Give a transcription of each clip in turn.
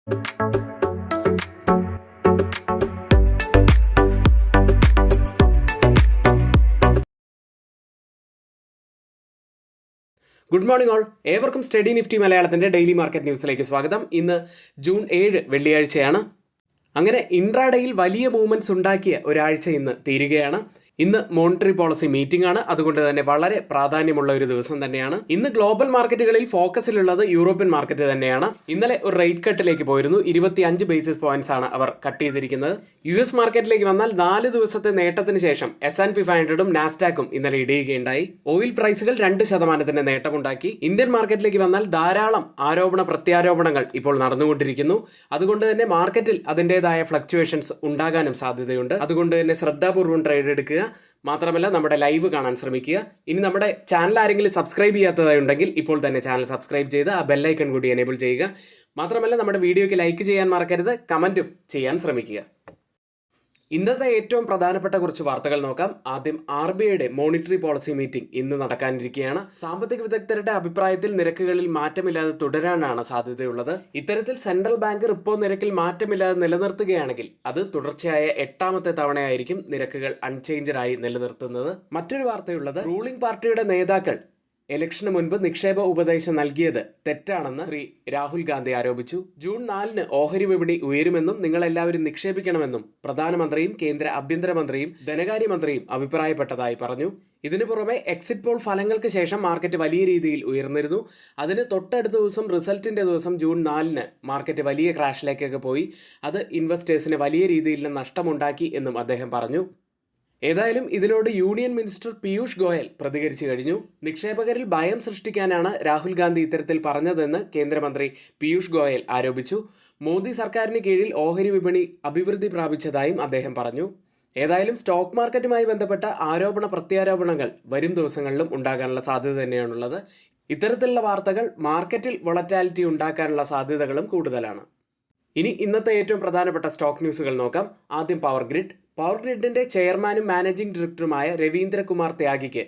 Good morning all. ഏവർക്കും study Nifty മലയാളത്തിൻ്റെ daily market ന്യൂസിലേക്ക് സ്വാഗതം. ഇന്ന് ജൂൺ 7 വെള്ളിയാഴ്ചയാണ്. അങ്ങനെ ഇൻട്രാഡേയിൽ വലിയ മൂവ്മെൻറ്റ്സ് ഉണ്ടാക്കിയ ഒരാഴ്ച ഇന്ന് തീരുകയാണ്. ഇന്ന് മോണിറ്ററി പോളിസി മീറ്റിംഗ് ആണ്. അതുകൊണ്ട് തന്നെ വളരെ പ്രാധാന്യമുള്ള ഒരു ദിവസം തന്നെയാണ്. ഇന്ന് ഗ്ലോബൽ മാർക്കറ്റുകളിൽ ഫോക്കസിലുള്ളത് യൂറോപ്യൻ മാർക്കറ്റ് തന്നെയാണ്. ഇന്നലെ ഒരു റേറ്റ് കട്ടിലേക്ക് പോയിരുന്നു. 25 ബേസിസ് പോയിന്റ്സ് ആണ് അവർ കട്ട് ചെയ്തിരിക്കുന്നത്. US മാർക്കറ്റിലേക്ക് വന്നാൽ 4 ദിവസത്തെ നേട്ടത്തിന് ശേഷം S&P 500ഉം നാസ്ഡാക്കും ഇന്നലെ ഇടിയുകയുണ്ടായി. ഓയിൽ പ്രൈസുകൾ 2% നേട്ടമുണ്ടാക്കി. ഇന്ത്യൻ മാർക്കറ്റിലേക്ക് വന്നാൽ ധാരാളം ആരോപണ പ്രത്യാരോപണങ്ങൾ ഇപ്പോൾ നടന്നുകൊണ്ടിരിക്കുന്നു. അതുകൊണ്ട് തന്നെ മാർക്കറ്റിൽ അതിൻ്റെതായ ഫ്ലക്ച്വേഷൻസ് ഉണ്ടാകാനും സാധ്യതയുണ്ട്. അതുകൊണ്ട് തന്നെ ശ്രദ്ധാപൂർവ്വം ട്രേഡ് എടുക്കുക. മാത്രമല്ല നമ്മുടെ ലൈവ് കാണാൻ ശ്രമിക്കുക. ഇനി നമ്മുടെ ചാനൽ ആരെങ്കിലും സബ്സ്ക്രൈബ് ചെയ്യാത്തതായി ഉണ്ടെങ്കിൽ ഇപ്പോൾ തന്നെ ചാനൽ സബ്സ്ക്രൈബ് ചെയ്ത് ആ ബെല്ലൈക്കൺ കൂടി എനേബിൾ ചെയ്യുക. മാത്രമല്ല നമ്മുടെ വീഡിയോയ്ക്ക് ലൈക്ക് ചെയ്യാൻ മറക്കരുത്, കമൻറ്റും ചെയ്യാൻ ശ്രമിക്കുക. ഇന്നത്തെ ഏറ്റവും പ്രധാനപ്പെട്ട കുറച്ച് വാർത്തകൾ നോക്കാം. ആദ്യം RBIയുടെ മോണിറ്ററി പോളിസി മീറ്റിംഗ് ഇന്ന് നടക്കാനിരിക്കുകയാണ്. സാമ്പത്തിക വിദഗ്ധരുടെ അഭിപ്രായത്തിൽ നിരക്കുകളിൽ മാറ്റമില്ലാതെ തുടരാനാണ് സാധ്യതയുള്ളത്. ഇത്തരത്തിൽ സെൻട്രൽ ബാങ്ക് റിപ്പോ നിരക്കിൽ മാറ്റമില്ലാതെ നിലനിർത്തുകയാണെങ്കിൽ അത് തുടർച്ചയായ 8ാമത്തെ തവണയായിരിക്കും നിരക്കുകൾ അൺചേഞ്ച്ഡ് ആയി നിലനിർത്തുന്നത്. മറ്റൊരു വാർത്തയുള്ളത് റൂളിംഗ് പാർട്ടിയുടെ നേതാക്കൾ ഇലക്ഷന് മുൻപ് നിക്ഷേപ ഉപദേശം നൽകിയത് തെറ്റാണെന്ന് ശ്രീ രാഹുൽ ഗാന്ധി ആരോപിച്ചു. ജൂൺ 4 ഓഹരി വിപണി ഉയരുമെന്നും നിങ്ങളെല്ലാവരും നിക്ഷേപിക്കണമെന്നും പ്രധാനമന്ത്രിയും കേന്ദ്ര ആഭ്യന്തരമന്ത്രിയും ധനകാര്യമന്ത്രിയും അഭിപ്രായപ്പെട്ടതായി പറഞ്ഞു. ഇതിനു പുറമെ എക്സിറ്റ് പോൾ ഫലങ്ങൾക്ക് ശേഷം മാർക്കറ്റ് വലിയ രീതിയിൽ ഉയർന്നിരുന്നു. അതിന് തൊട്ടടുത്ത ദിവസം റിസൾട്ടിന്റെ ദിവസം ജൂൺ 4 മാർക്കറ്റ് വലിയ ക്രാഷിലേക്കൊക്കെ പോയി. അത് ഇൻവെസ്റ്റേഴ്സിന് വലിയ രീതിയിൽ നഷ്ടമുണ്ടാക്കി എന്നും അദ്ദേഹം പറഞ്ഞു. ഏതായാലും ഇതിനോട് യൂണിയൻ മിനിസ്റ്റർ പീയൂഷ് ഗോയൽ പ്രതികരിച്ചു കഴിഞ്ഞു. നിക്ഷേപകരിൽ ഭയം സൃഷ്ടിക്കാനാണ് രാഹുൽ ഗാന്ധി ഇത്തരത്തിൽ പറഞ്ഞതെന്ന് കേന്ദ്രമന്ത്രി പീയൂഷ് ഗോയൽ ആരോപിച്ചു. മോദി സർക്കാരിന് കീഴിൽ ഓഹരി വിപണി അഭിവൃദ്ധി പ്രാപിച്ചതായും അദ്ദേഹം പറഞ്ഞു. ഏതായാലും സ്റ്റോക്ക് മാർക്കറ്റുമായി ബന്ധപ്പെട്ട ആരോപണ പ്രത്യാരോപണങ്ങൾ വരും ദിവസങ്ങളിലും ഉണ്ടാകാനുള്ള സാധ്യത തന്നെയാണുള്ളത്. ഇത്തരത്തിലുള്ള വാർത്തകൾ മാർക്കറ്റിൽ വൊളറ്റാലിറ്റി ഉണ്ടാക്കാനുള്ള സാധ്യതകളും കൂടുതലാണ്. ഇനി ഇന്നത്തെ ഏറ്റവും പ്രധാനപ്പെട്ട സ്റ്റോക്ക് ന്യൂസുകൾ നോക്കാം. ആദ്യം പവർ ഗ്രിഡിന്റെ ചെയർമാനും മാനേജിംഗ് ഡയറക്ടറുമായ രവീന്ദ്രകുമാർ ത്യാഗിക്ക്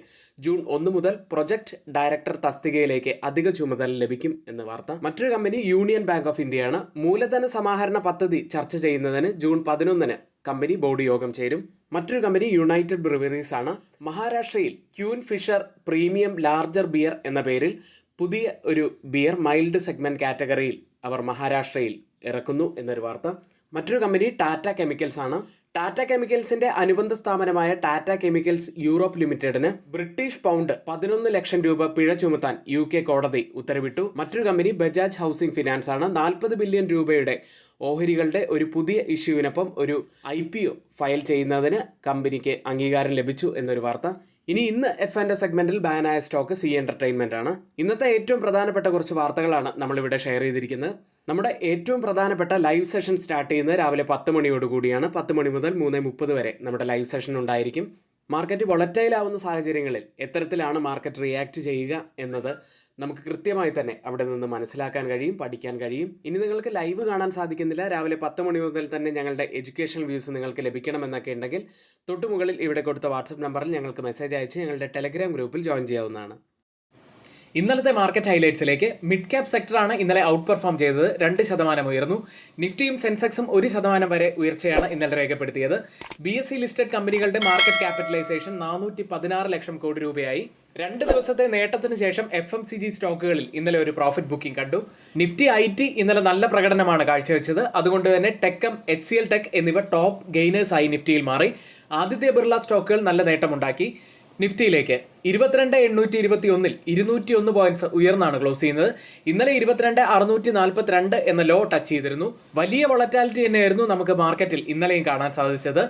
ജൂൺ 1 മുതൽ പ്രൊജക്ട് ഡയറക്ടർ തസ്തികയിലേക്ക് അധിക ചുമതല ലഭിക്കും എന്ന വാർത്ത. മറ്റൊരു കമ്പനി യൂണിയൻ ബാങ്ക് ഓഫ് ഇന്ത്യയാണ്. മൂലധന സമാഹരണ പദ്ധതി ചർച്ച ചെയ്യുന്നതിന് ജൂൺ 11 കമ്പനി ബോർഡ് യോഗം ചേരും. മറ്റൊരു കമ്പനി യുണൈറ്റഡ് ബ്രിവറീസ് ആണ്. മഹാരാഷ്ട്രയിൽ Kingfisher premium lager beer എന്ന പേരിൽ പുതിയ ഒരു ബിയർ മൈൽഡ് സെഗ്മെന്റ് കാറ്റഗറിയിൽ അവർ മഹാരാഷ്ട്രയിൽ ഇറക്കുന്നു എന്നൊരു വാർത്ത. മറ്റൊരു കമ്പനി ടാറ്റ കെമിക്കൽസ് ആണ്. ടാറ്റ കെമിക്കൽസിന്റെ അനുബന്ധ സ്ഥാപനമായ ടാറ്റ കെമിക്കൽസ് യൂറോപ്പ് ലിമിറ്റഡിന് ബ്രിട്ടീഷ് പൗണ്ട് 11 ലക്ഷം രൂപ പിഴ ചുമത്താൻ UK കോടതി ഉത്തരവിട്ടു. മറ്റൊരു കമ്പനി ബജാജ് ഹൗസിംഗ് ഫിനാൻസ് ആണ്. 40 ബില്യൺ രൂപയുടെ ഓഹരികളുടെ ഒരു പുതിയ ഇഷ്യൂവിനൊപ്പം ഒരു IPO ഫയൽ ചെയ്യുന്നതിന് കമ്പനിക്ക് അംഗീകാരം ലഭിച്ചു എന്നൊരു വാർത്ത. ഇനി ഇന്ന് F&O സെഗ്മെന്റിൽ ബാനായ സ്റ്റോക്ക് സി എന്റർടൈൻമെന്റ് ആണ്. ഇന്നത്തെ ഏറ്റവും പ്രധാനപ്പെട്ട കുറച്ച് വാർത്തകളാണ് നമ്മളിവിടെ ഷെയർ ചെയ്തിരിക്കുന്നത്. നമ്മുടെ ഏറ്റവും പ്രധാനപ്പെട്ട ലൈവ് സെഷൻ സ്റ്റാർട്ട് ചെയ്യുന്നത് രാവിലെ 10 മണിയോടുകൂടിയാണ്. 10 മണി മുതൽ 3:30 വരെ നമ്മുടെ ലൈവ് സെഷൻ ഉണ്ടായിരിക്കും. മാർക്കറ്റ് വൊളറ്റൈൽ ആവുന്ന സാഹചര്യങ്ങളിൽ എത്തരത്തിലാണ് മാർക്കറ്റ് റിയാക്ട് ചെയ്യുക എന്നത് നമുക്ക് കൃത്യമായി തന്നെ അവിടെ നിന്ന് മനസ്സിലാക്കാൻ കഴിയും, പഠിക്കാൻ കഴിയും. ഇനി നിങ്ങൾക്ക് ലൈവ് കാണാൻ സാധിക്കുന്നില്ല, രാവിലെ 10 മണി മുതൽ തന്നെ ഞങ്ങളുടെ എഡ്യൂക്കേഷണൽ വ്യൂസ് നിങ്ങൾക്ക് ലഭിക്കണമെന്നൊക്കെ ഉണ്ടെങ്കിൽ തൊട്ടുമുകളിൽ ഇവിടെ കൊടുത്ത വാട്സപ്പ് നമ്പറിൽ ഞങ്ങൾക്ക് മെസ്സേജ് അയച്ച് ഞങ്ങളുടെ ടെലഗ്രാം ഗ്രൂപ്പിൽ ജോയിൻ ചെയ്യാവുന്നതാണ്. ഇന്നലത്തെ മാർക്കറ്റ് ഹൈലൈറ്റ്സിലേക്ക്. മിഡ് ക്യാപ് സെക്ടറാണ് ഇന്നലെ ഔട്ട് പെർഫോം ചെയ്തത്. 2% ഉയർന്നു. നിഫ്റ്റിയും സെൻസെക്സും 1% വരെ ഉയർച്ചയാണ് ഇന്നലെ രേഖപ്പെടുത്തിയത്. BSE ലിസ്റ്റഡ് കമ്പനികളുടെ മാർക്കറ്റ് ക്യാപിറ്റലൈസേഷൻ 416 ലക്ഷം കോടി രൂപയായി. 2 ദിവസത്തെ നേട്ടത്തിന് ശേഷം FMCG സ്റ്റോക്കുകളിൽ ഇന്നലെ ഒരു പ്രോഫിറ്റ് ബുക്കിംഗ് കണ്ടു. നിഫ്റ്റി IT ഇന്നലെ നല്ല പ്രകടനമാണ് കാഴ്ചവെച്ചത്. അതുകൊണ്ട് തന്നെ ടെക്കം, HCL ടെക് എന്നിവ ടോപ്പ് ഗെയിനേഴ്സ് ആയി നിഫ്റ്റിയിൽ മാറി. ആദിത്യ ബിർള സ്റ്റോക്കുകൾ നല്ല നേട്ടമുണ്ടാക്കി. നിഫ്റ്റിയിലേക്ക് 22,821 201 പോയിന്റ്സ് ഉയർന്നാണ് ക്ലോസ് ചെയ്യുന്നത്. ഇന്നലെ 22,642 എന്ന ലോ ടച്ച് ചെയ്തിരുന്നു. വലിയ വൊളറ്റാലിറ്റി തന്നെയായിരുന്നു നമുക്ക് മാർക്കറ്റിൽ ഇന്നലെയും കാണാൻ സാധിച്ചത്.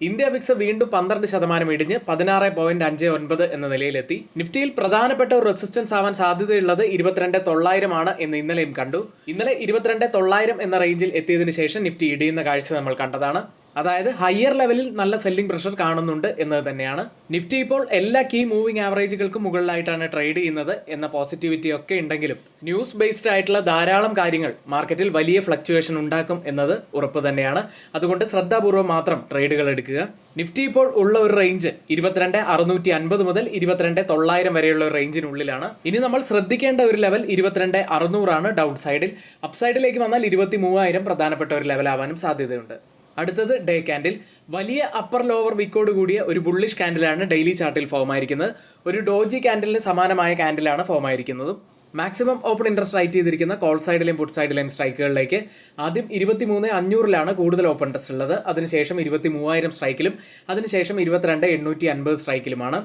ഇന്ത്യ വിക്സ് വീണ്ടും 12% ഇടിഞ്ഞ് 16.59 എന്ന നിലയിലെത്തി. നിഫ്റ്റിയിൽ പ്രധാനപ്പെട്ട ഒരു റെസിസ്റ്റൻസ് ആവാൻ സാധ്യതയുള്ളത് 22,900 ആണ് എന്ന് ഇന്നലെയും കണ്ടു. ഇന്നലെ 22,900 എന്ന റേഞ്ചിൽ എത്തിയതിനു ശേഷം നിഫ്റ്റി ഇടിയുന്ന കാഴ്ച നമ്മൾ കണ്ടതാണ്. അതായത് ഹയർ ലെവലിൽ നല്ല സെല്ലിംഗ് പ്രഷർ കാണുന്നുണ്ട് എന്നത് തന്നെയാണ്. നിഫ്റ്റി ഇപ്പോൾ എല്ലാ കീ മൂവിംഗ് ആവറേജുകൾക്കും മുകളിലായിട്ടാണ് ട്രേഡ് ചെയ്യുന്നത് എന്ന പോസിറ്റിവിറ്റി ഒക്കെ ഉണ്ടെങ്കിലും ന്യൂസ് ബേസ്ഡ് ആയിട്ടുള്ള ധാരാളം കാര്യങ്ങൾ മാർക്കറ്റിൽ വലിയ ഫ്ലക്ച്വേഷൻ ഉണ്ടാക്കും എന്നത് ഉറപ്പ് തന്നെയാണ്. അതുകൊണ്ട് ശ്രദ്ധാപൂർവ്വം മാത്രം ട്രേഡുകൾ എടുക്കുക. നിഫ്റ്റി ഇപ്പോൾ ഉള്ള ഒരു റേഞ്ച് 22,650 മുതൽ 22,900 വരെയുള്ള ഒരു റേഞ്ചിനുള്ളിലാണ്. ഇനി നമ്മൾ ശ്രദ്ധിക്കേണ്ട ഒരു ലെവൽ 22,600 ഡൗൺ സൈഡിൽ. അപ്സൈഡിലേക്ക് വന്നാൽ 23,000 പ്രധാനപ്പെട്ട ഒരു ലെവലാവാനും സാധ്യതയുണ്ട്. അടുത്തത് ഡേ ക്യാൻഡിൽ. വലിയ അപ്പർ ലോവർ വിക്കോട് കൂടിയ ഒരു ബുള്ളിഷ് ക്യാൻഡിലാണ് ഡെയിലി ചാർട്ടിൽ ഫോം ആയിരിക്കുന്നത്. ഒരു ഡോജി ക്യാൻഡിലിന് സമാനമായ ക്യാൻഡിലാണ് ഫോം ആയിരിക്കുന്നതും. മാക്സിമം ഓപ്പൺ ഇൻട്രസ്റ്റ് റൈറ്റ് ചെയ്തിരിക്കുന്ന കോൾ സൈഡിലെയും പുട്ട് സൈഡിലെയും സ്ട്രൈക്കുകളിലേക്ക് ആദ്യം 23,500 കൂടുതൽ ഓപ്പൺ ഇൻട്രസ്റ്റ് ഉള്ളത്. അതിനുശേഷം 23,000 സ്ട്രൈക്കിലും അതിനുശേഷം 22,850 സ്ട്രൈക്കിലുമാണ്.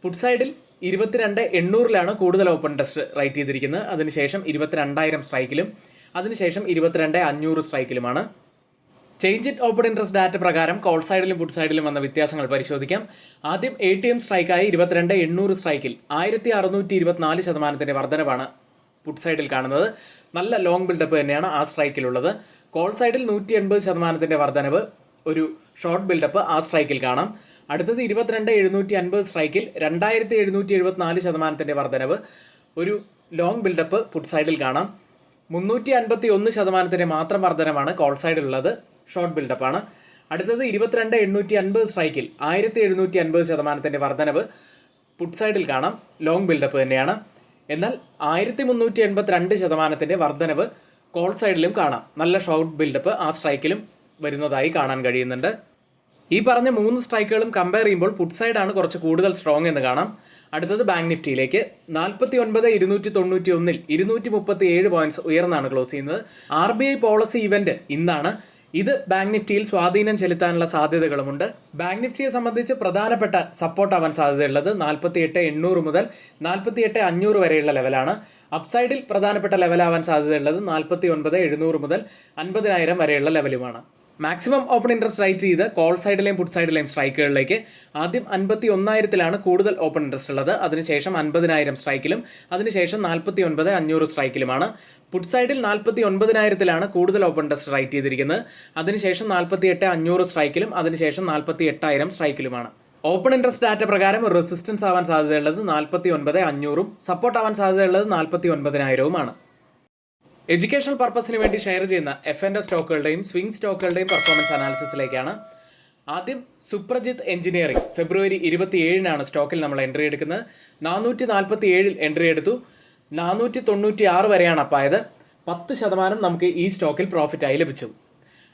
പുട്ട് സൈഡിൽ 22,800 കൂടുതൽ ഓപ്പൺ ഇൻട്രസ്റ്റ് റൈറ്റ് ചെയ്തിരിക്കുന്നത്. അതിനുശേഷം 22,000 സ്ട്രൈക്കിലും അതിനുശേഷം 22,500 സ്ട്രൈക്കിലുമാണ്. Change in open interest data പ്രകാരം കോൾ സൈഡിലും പുട്ട് സൈഡിലും വന്ന വ്യത്യാസങ്ങൾ പരിശോധിക്കാം. ആദ്യം ATM സ്ട്രൈക്കായ 22,800 സ്ട്രൈക്കിൽ 1,624% വർധനവാണ് പുട്ട് സൈഡിൽ കാണുന്നത്. നല്ല ലോങ് ബിൽഡപ്പ് തന്നെയാണ് ആ സ്ട്രൈക്കിലുള്ളത്. കോൾ സൈഡിൽ 180% വർധനവ്, ഒരു ഷോർട്ട് ബിൽഡപ്പ് ആ സ്ട്രൈക്കിൽ കാണാം. അടുത്തത് 22,750 സ്ട്രൈക്കിൽ 2,774% വർധനവ്, ഒരു ലോങ് ബിൽഡപ്പ് പുട്ട് സൈഡിൽ കാണാം. 351% മാത്രം വർധനമാണ് കോൾ സൈഡിലുള്ളത്, ഷോർട്ട് ബിൽഡപ്പാണ്. അടുത്തത് 22,850 സ്ട്രൈക്കിൽ 1,750% വർധനവ് പുട്ട് സൈഡിൽ കാണാം, ലോങ് ബിൽഡപ്പ് തന്നെയാണ്. എന്നാൽ 1,382% വർധനവ് കോൾ സൈഡിലും കാണാം, നല്ല ഷോർട്ട് ബിൽഡപ്പ് ആ സ്ട്രൈക്കിലും വരുന്നതായി കാണാൻ കഴിയുന്നുണ്ട്. ഈ പറഞ്ഞ 3 സ്ട്രൈക്കുകളും കമ്പയർ ചെയ്യുമ്പോൾ പുട്ട് സൈഡാണ് കുറച്ച് കൂടുതൽ സ്ട്രോങ് എന്ന് കാണാം. അടുത്തത് ബാങ്ക് നിഫ്റ്റിയിലേക്ക്. 49,291 237 പോയിന്റ്സ് ഉയർന്നാണ് ക്ലോസ് ചെയ്യുന്നത്. RBI പോളിസി ഇവന്റ് ഇന്നാണ്. ഇത് ബാങ്ക് നിഫ്റ്റിയിൽ സ്വാധീനം ചെലുത്താനുള്ള സാധ്യതകളുമുണ്ട്. ബാങ്ക് നിഫ്റ്റിയെ സംബന്ധിച്ച് പ്രധാനപ്പെട്ട സപ്പോർട്ട് ആവാൻ സാധ്യതയുള്ളത് 48,800 മുതൽ 48,500 വരെയുള്ള ലെവലാണ്. അപ്സൈഡിൽ പ്രധാനപ്പെട്ട ലെവലാവാൻ സാധ്യതയുള്ളത് 49,700 മുതൽ 50,000 വരെയുള്ള ലെവലുമാണ്. മാക്സിമം ഓപ്പൺ ഇൻട്രസ്റ്റ് റൈറ്റ് ചെയ്ത് കോൾ സൈഡിലെയും പുട്ട് സൈഡിലെയും സ്ട്രൈക്കുകളിലേക്ക് ആദ്യം 51,000 കൂടുതൽ ഓപ്പൺ ഇൻട്രസ്റ്റ് ഉള്ളത്. അതിനുശേഷം 50,000 സ്ട്രൈക്കിലും അതിനുശേഷം 49,500 സ്ട്രൈക്കിലുമാണ്. പുട്ട് സൈഡിൽ 49,000 കൂടുതൽ ഓപ്പൺ ഇൻട്രസ്റ്റ് റൈറ്റ് ചെയ്തിരിക്കുന്നത്. അതിനുശേഷം 48,500 സ്ട്രൈക്കിലും അതിനുശേഷം 48,000 സ്ട്രൈക്കിലുമാണ്. ഓപ്പൺ ഇൻട്രസ്റ്റ് ഡാറ്റ പ്രകാരം റെസിസ്റ്റൻസ് ആവാൻ സാധ്യതയുള്ളത് 49,500, സപ്പോർട്ട് ആവാൻ സാധ്യതയുള്ളത് 49,000. എഡ്യൂക്കേഷണൽ പർപ്പസിന് വേണ്ടി ഷെയർ ചെയ്യുന്ന F&O സ്റ്റോക്കുകളുടെയും സ്വിംഗ് സ്റ്റോക്കുകളുടെയും പെർഫോമൻസ് അനാലിസിസിലേക്കാണ്. ആദ്യം സുപ്രജിത്ത് എഞ്ചിനീയറിംഗ്. ഫെബ്രുവരി 27 സ്റ്റോക്കിൽ നമ്മൾ എൻട്രി എടുക്കുന്നത്. 447 എൻട്രി എടുത്തു. 496 വരെയാണ് അപ്പായത്. 10% നമുക്ക് ഈ സ്റ്റോക്കിൽ പ്രോഫിറ്റായി ലഭിച്ചു.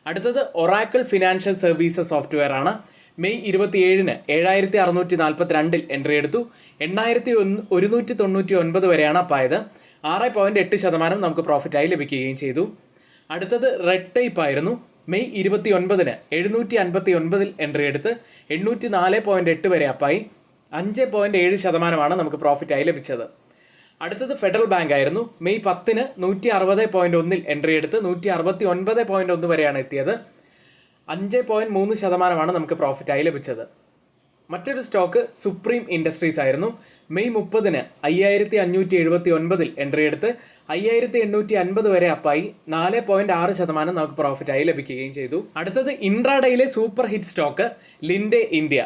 അടുത്തത് ഒറാക്കിൾ ഫിനാൻഷ്യൽ സർവീസസ് സോഫ്റ്റ്വെയർ ആണ്. മെയ് 27 7,642 എൻട്രി എടുത്തു. 8,199 വരെയാണ് അപ്പായത്. 6.8% നമുക്ക് പ്രോഫിറ്റായി ലഭിക്കുകയും ചെയ്തു. അടുത്തത് റെഡ് ടൈപ്പ് ആയിരുന്നു. മെയ് 29 759 എൻട്രി എടുത്ത് 804.8 വരെ അപ്പായി. 5.7% നമുക്ക് പ്രോഫിറ്റായി ലഭിച്ചത്. അടുത്തത് ഫെഡറൽ ബാങ്ക് ആയിരുന്നു. മെയ് 10 160.1 എൻട്രി എടുത്ത് 169.1 വരെയാണ് എത്തിയത്. 5.3% നമുക്ക് പ്രോഫിറ്റായി ലഭിച്ചത്. മറ്റൊരു സ്റ്റോക്ക് സുപ്രീം ഇൻഡസ്ട്രീസ് ആയിരുന്നു. മെയ് 30 5,579 എൻട്രി എടുത്ത് 5,850 വരെ അപ്പായി. 4.6% നമുക്ക് പ്രോഫിറ്റായി ലഭിക്കുകയും ചെയ്തു. അടുത്തത് ഇൻട്രാഡേയിലെ super hit stock Linde India.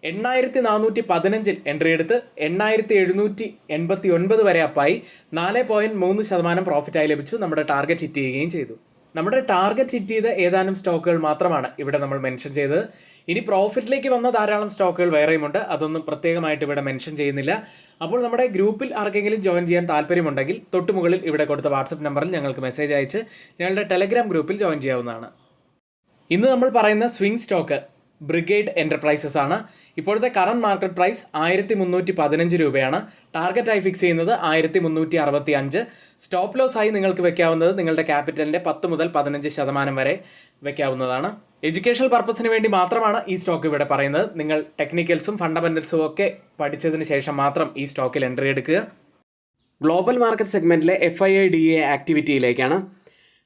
8,415 entry എടുത്ത് 8,789 വരെ അപ്പായി. 4.3% പ്രോഫിറ്റായി ലഭിച്ചു. നമ്മുടെ ടാർഗറ്റ് ഹിറ്റ് ചെയ്യുകയും ചെയ്തു. നമ്മുടെ ടാർഗറ്റ് ഹിറ്റ് ചെയ്ത ഏതാനും സ്റ്റോക്കുകൾ മാത്രമാണ് ഇവിടെ നമ്മൾ മെൻഷൻ ചെയ്തത്. ഇനി പ്രോഫിറ്റിലേക്ക് വന്ന ധാരാളം സ്റ്റോക്കുകൾ വേറെയുമുണ്ട്. അതൊന്നും പ്രത്യേകമായിട്ട് ഇവിടെ മെൻഷൻ ചെയ്യുന്നില്ല. അപ്പോൾ നമ്മുടെ ഗ്രൂപ്പിൽ ആർക്കെങ്കിലും ജോയിൻ ചെയ്യാൻ താല്പര്യമുണ്ടെങ്കിൽ തൊട്ടുമുകളിൽ ഇവിടെ കൊടുത്ത വാട്സപ്പ് നമ്പറിൽ ഞങ്ങൾക്ക് മെസ്സേജ് അയച്ച് ഞങ്ങളുടെ ടെലഗ്രാം ഗ്രൂപ്പിൽ ജോയിൻ ചെയ്യാവുന്നതാണ്. ഇന്ന് നമ്മൾ പറയുന്ന സ്വിംഗ് സ്റ്റോക്ക് ബ്രിഗേഡ് എന്റർപ്രൈസസ് ആണ്. ഇപ്പോഴത്തെ കറന്റ് മാർക്കറ്റ് പ്രൈസ് 1,315 രൂപയാണ്. ടാർഗറ്റായി ഫിക്സ് ചെയ്യുന്നത് 1,365. സ്റ്റോപ്പ് ലോസ് ആയി നിങ്ങൾക്ക് വെക്കാവുന്നത് നിങ്ങളുടെ ക്യാപിറ്റലിന്റെ 10 മുതൽ 15% വരെ വെക്കാവുന്നതാണ്. എഡ്യൂക്കേഷണൽ പർപ്പസിന് വേണ്ടി മാത്രമാണ് ഈ സ്റ്റോക്ക് ഇവിടെ പറയുന്നത്. നിങ്ങൾ ടെക്നിക്കൽസും ഫണ്ടമെന്റൽസും ഒക്കെ പഠിച്ചതിന് ശേഷം മാത്രം ഈ സ്റ്റോക്കിൽ എൻട്രി എടുക്കുക. ഗ്ലോബൽ മാർക്കറ്റ് സെഗ്മെന്റിലെ FII DA ആക്ടിവിറ്റിയിലേക്കാണ്.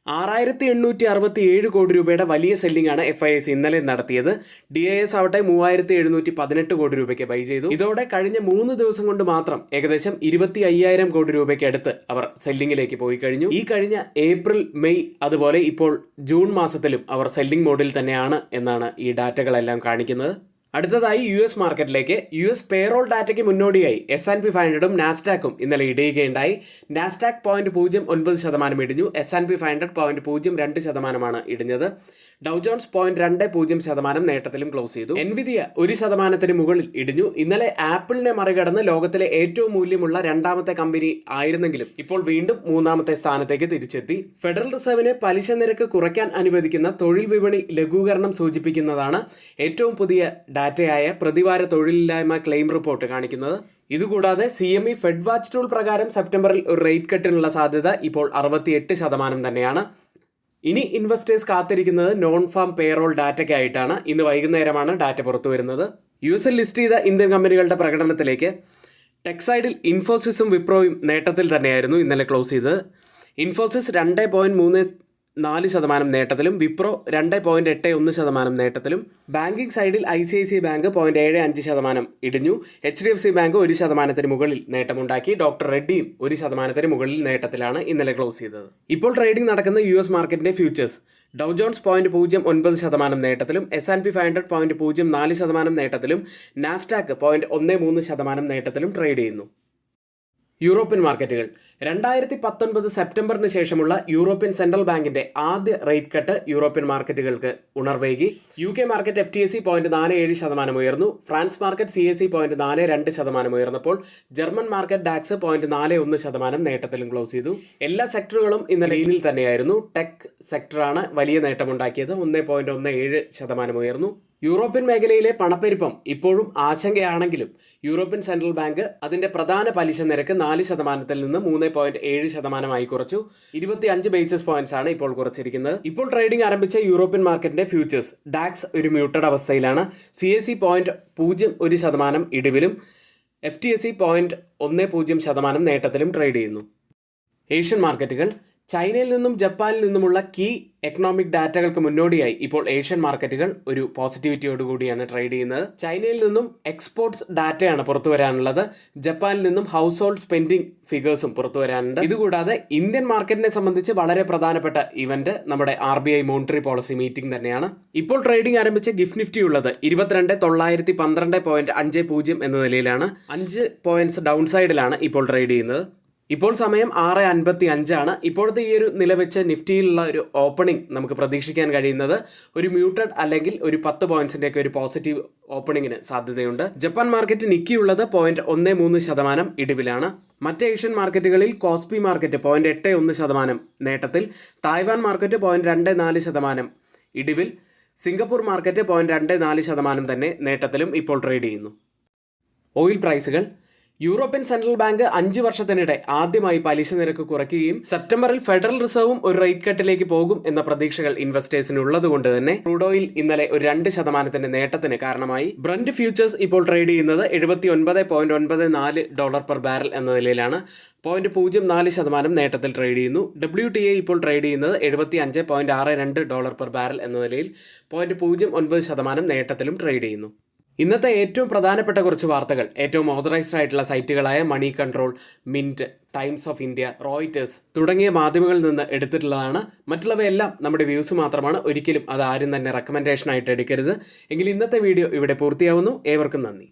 6867 കോടി രൂപയുടെ വലിയ സെല്ലിംഗ് ആണ് FIS ഇന്നലെ നടത്തിയത്. DIS ആവട്ടെ 3718 കോടി രൂപയ്ക്ക് ബൈ ചെയ്തു. ഇതോടെ കഴിഞ്ഞ 3 ദിവസം കൊണ്ട് മാത്രം ഏകദേശം 25,000 കോടി രൂപയ്ക്ക് അടുത്ത് അവർ സെല്ലിംഗിലേക്ക് പോയി കഴിഞ്ഞു. ഈ കഴിഞ്ഞ ഏപ്രിൽ, മെയ് അതുപോലെ ഇപ്പോൾ ജൂൺ മാസത്തിലും അവർ സെല്ലിംഗ് മോഡിൽ തന്നെയാണ് എന്നാണ് ഈ ഡാറ്റകളെല്ലാം കാണിക്കുന്നത്. അടുത്തതായി US മാർക്കറ്റിലേക്ക്. US പേറോൾ ഡാറ്റയ്ക്ക് മുന്നോടിയായി S&P 500ഉം നാസ്ഡാക്കും ഇന്നലെ ഇടിയുകയുണ്ടായി. നാസ്ഡാക്ക് 0.09% ഇടിഞ്ഞു. S&P 500 0.02% ഇടിഞ്ഞത്. ഡൗ ജോൺസ് 0.20% നേട്ടത്തിലും ക്ലോസ് ചെയ്തു. Nvidia 1% മുകളിൽ ഇടിഞ്ഞു. ഇന്നലെ ആപ്പിളിനെ മറികടന്ന് ലോകത്തിലെ ഏറ്റവും മൂല്യമുള്ള രണ്ടാമത്തെ കമ്പനി ആയിരുന്നെങ്കിലും ഇപ്പോൾ വീണ്ടും മൂന്നാമത്തെ സ്ഥാനത്തേക്ക് തിരിച്ചെത്തി. ഫെഡറൽ റിസർവിന് പലിശ നിരക്ക് കുറയ്ക്കാൻ അനുവദിക്കുന്ന തൊഴിൽ വിപണി ലഘൂകരണം സൂചിപ്പിക്കുന്നതാണ് ഏറ്റവും പുതിയ ഡാറ്റയായ പ്രതിവാര തൊഴിലില്ലായ്മ ക്ലെയിം റിപ്പോർട്ട് കാണിക്കുന്നത്. ഇതുകൂടാതെ CME ഫെഡ് വാച്ച് ടൂൾ പ്രകാരം സെപ്റ്റംബറിൽ ഒരു റേറ്റ് കട്ടിനുള്ള സാധ്യത ഇപ്പോൾ 68% തന്നെയാണ്. ഇനി ഇൻവെസ്റ്റേഴ്സ് കാത്തിരിക്കുന്നത് നോൺ ഫാം പേറോൾ ഡാറ്റയ്ക്കായിട്ടാണ്. ഇന്ന് വൈകുന്നേരമാണ് ഡാറ്റ പുറത്തു വരുന്നത്. US ലിസ്റ്റ് ചെയ്ത ഇന്ത്യൻ കമ്പനികളുടെ പ്രകടനത്തിലേക്ക്. ടെക്സൈഡിൽ ഇൻഫോസിസും വിപ്രോയും നേട്ടത്തിൽ തന്നെയായിരുന്നു ഇന്നലെ ക്ലോസ് ചെയ്തത്. ഇൻഫോസിസ് 2.34% നേട്ടത്തിലും വിപ്രോ 2.81% നേട്ടത്തിലും. ബാങ്കിംഗ് സൈഡിൽ ICICI ബാങ്ക് 0.75% ഇടിഞ്ഞു. HDFC ബാങ്ക് 1% മുകളിൽ നേട്ടമുണ്ടാക്കി. ഡോക്ടർ റെഡ്ഡിയും 1% മുകളിൽ നേട്ടത്തിലാണ് ഇന്നലെ ക്ലോസ് ചെയ്തത്. ഇപ്പോൾ ട്രേഡിംഗ് നടക്കുന്ന US മാർക്കറ്റിന്റെ ഫ്യൂച്ചേഴ്സ്. ഡൗ ജോൺസ് 0.09% നേട്ടത്തിലും S&P 500 0.04% നേട്ടത്തിലും നാസ്ഡാക്ക് 0.13% നേട്ടത്തിലും ട്രേഡ് ചെയ്യുന്നു. യൂറോപ്യൻ മാർക്കറ്റുകൾ. 2019 സെപ്റ്റംബറിന് ശേഷമുള്ള യൂറോപ്യൻ സെൻട്രൽ ബാങ്കിന്റെ ആദ്യ റേറ്റ് കട്ട് യൂറോപ്യൻ മാർക്കറ്റുകൾക്ക് ഉണർവേകി. UK മാർക്കറ്റ് FTSE 0.47% ഉയർന്നു. ഫ്രാൻസ് മാർക്കറ്റ് CAC 0.42% ഉയർന്നപ്പോൾ ജർമ്മൻ മാർക്കറ്റ് ഡാക്സ് 0.41% നേട്ടത്തിലും ക്ലോസ് ചെയ്തു. എല്ലാ സെക്ടറുകളും ഇന്നലെ ലീനിൽ തന്നെയായിരുന്നു. ടെക് സെക്ടറാണ് വലിയ നേട്ടമുണ്ടാക്കിയത്. 1.17% ഉയർന്നു. യൂറോപ്യൻ മേഖലയിലെ പണപ്പെരുപ്പം ഇപ്പോഴും ആശങ്കയാണെങ്കിലും യൂറോപ്യൻ സെൻട്രൽ ബാങ്ക് അതിന്റെ പ്രധാന പലിശ നിരക്ക് 4% നിന്ന് 3.7% കുറച്ചു. 25 ബേസിസ് പോയിന്റ്സ് ആണ് ഇപ്പോൾ കുറച്ചിരിക്കുന്നത്. ഇപ്പോൾ ട്രേഡിംഗ് ആരംഭിച്ച യൂറോപ്യൻ മാർക്കറ്റിന്റെ ഫ്യൂച്ചേഴ്സ്. ഡാക്സ് ഒരു മ്യൂട്ടഡ് അവസ്ഥയിലാണ്. CAC 0.01% ഇടിവിലും FTSE 0.10% നേട്ടത്തിലും ട്രേഡ് ചെയ്യുന്നു. ഏഷ്യൻ മാർക്കറ്റുകൾ. ചൈനയിൽ നിന്നും ജപ്പാനിൽ നിന്നുമുള്ള കീ എക്കണോമിക് ഡാറ്റകൾക്ക് മുന്നോടിയായി ഇപ്പോൾ ഏഷ്യൻ മാർക്കറ്റുകൾ ഒരു പോസിറ്റിവിറ്റിയോടുകൂടിയാണ് ട്രേഡ് ചെയ്യുന്നത്. ചൈനയിൽ നിന്നും എക്സ്പോർട്സ് ഡാറ്റയാണ് പുറത്തു വരാനുള്ളത്. ജപ്പാനിൽ നിന്നും ഹൗസ് ഹോൾഡ് സ്പെൻഡിംഗ് ഫിഗേഴ്സും പുറത്തു വരാനുണ്ട്. ഇതുകൂടാതെ ഇന്ത്യൻ മാർക്കറ്റിനെ സംബന്ധിച്ച് വളരെ പ്രധാനപ്പെട്ട ഇവന്റ് നമ്മുടെ RBI മോണിറ്ററി പോളിസി മീറ്റിംഗ് തന്നെയാണ്. ഇപ്പോൾ ട്രേഡിംഗ് ആരംഭിച്ച ഗിഫ്റ്റ് നിഫ്റ്റി ഉള്ളത് 22,912.50 എന്ന നിലയിലാണ്. 5 പോയിന്റ്സ് ഡൗൺ സൈഡിലാണ് ഇപ്പോൾ ട്രേഡ് ചെയ്യുന്നത്. ഇപ്പോൾ സമയം 6:55 ഇപ്പോഴത്തെ ഈ ഒരു നിലവെച്ച നിഫ്റ്റിയിലുള്ള ഒരു ഓപ്പണിംഗ് നമുക്ക് പ്രതീക്ഷിക്കാൻ കഴിയുന്നത് ഒരു മ്യൂട്ടഡ് അല്ലെങ്കിൽ ഒരു 10 പോയിന്റ്സിന്റെ ഒക്കെ ഒരു പോസിറ്റീവ് ഓപ്പണിംഗിന് സാധ്യതയുണ്ട്. ജപ്പാൻ മാർക്കറ്റ് നിക്കി ഉള്ളത് 0.13% ഇടിവിലാണ്. മറ്റ് ഏഷ്യൻ മാർക്കറ്റുകളിൽ കോസ്പി മാർക്കറ്റ് 0.81% നേട്ടത്തിൽ. Taiwan market 0.24% ഇടിവിൽ. സിംഗപ്പൂർ മാർക്കറ്റ് 0.24% തന്നെ നേട്ടത്തിലും ഇപ്പോൾ ട്രേഡ് ചെയ്യുന്നു. ഓയിൽ പ്രൈസുകൾ. യൂറോപ്യൻ സെൻട്രൽ ബാങ്ക് 5 വർഷത്തിനിടെ ആദ്യമായി പലിശ നിരക്ക് കുറയ്ക്കുകയും സെപ്റ്റംബറിൽ ഫെഡറൽ റിസർവും ഒരു റേറ്റ് കട്ടിലേക്ക് പോകും എന്ന പ്രതീക്ഷകൾ ഇൻവെസ്റ്റേഴ്സിന് ഉള്ളതുകൊണ്ട് തന്നെ ക്രൂഡ് ഓയിൽ ഇന്നലെ ഒരു 2% നേട്ടത്തിന് കാരണമായി. ബ്രന്റ് ഫ്യൂച്ചേഴ്സ് ഇപ്പോൾ ട്രേഡ് ചെയ്യുന്നത് $79.94 പെർ ബാരൽ എന്ന നിലയിലാണ്. 0.04% നേട്ടത്തിൽ ട്രേഡ് ചെയ്യുന്നു. WTI ഇപ്പോൾ ട്രേഡ് ചെയ്യുന്നത് $75.62 പെർ ബാരൽ എന്ന നിലയിൽ 0.09% നേട്ടത്തിലും ട്രേഡ് ചെയ്യുന്നു. ഇന്നത്തെ ഏറ്റവും പ്രധാനപ്പെട്ട കുറച്ച് വാർത്തകൾ ഏറ്റവും ഓതറൈസ്ഡ് ആയിട്ടുള്ള സൈറ്റുകളായ Money Control, Mint, Times of India, Reuters തുടങ്ങിയ മാധ്യമങ്ങളിൽ നിന്ന് എടുത്തിട്ടുള്ളതാണ്. മറ്റുള്ളവയെല്ലാം നമ്മുടെ വ്യൂസ് മാത്രമാണ്. ഒരിക്കലും അത് ആരും തന്നെ റെക്കമെൻഡേഷൻ ആയിട്ട് എടുക്കരുത്. എങ്കിൽ ഇന്നത്തെ വീഡിയോ ഇവിടെ പൂർത്തിയാവുന്നു. ഏവർക്കും നന്ദി.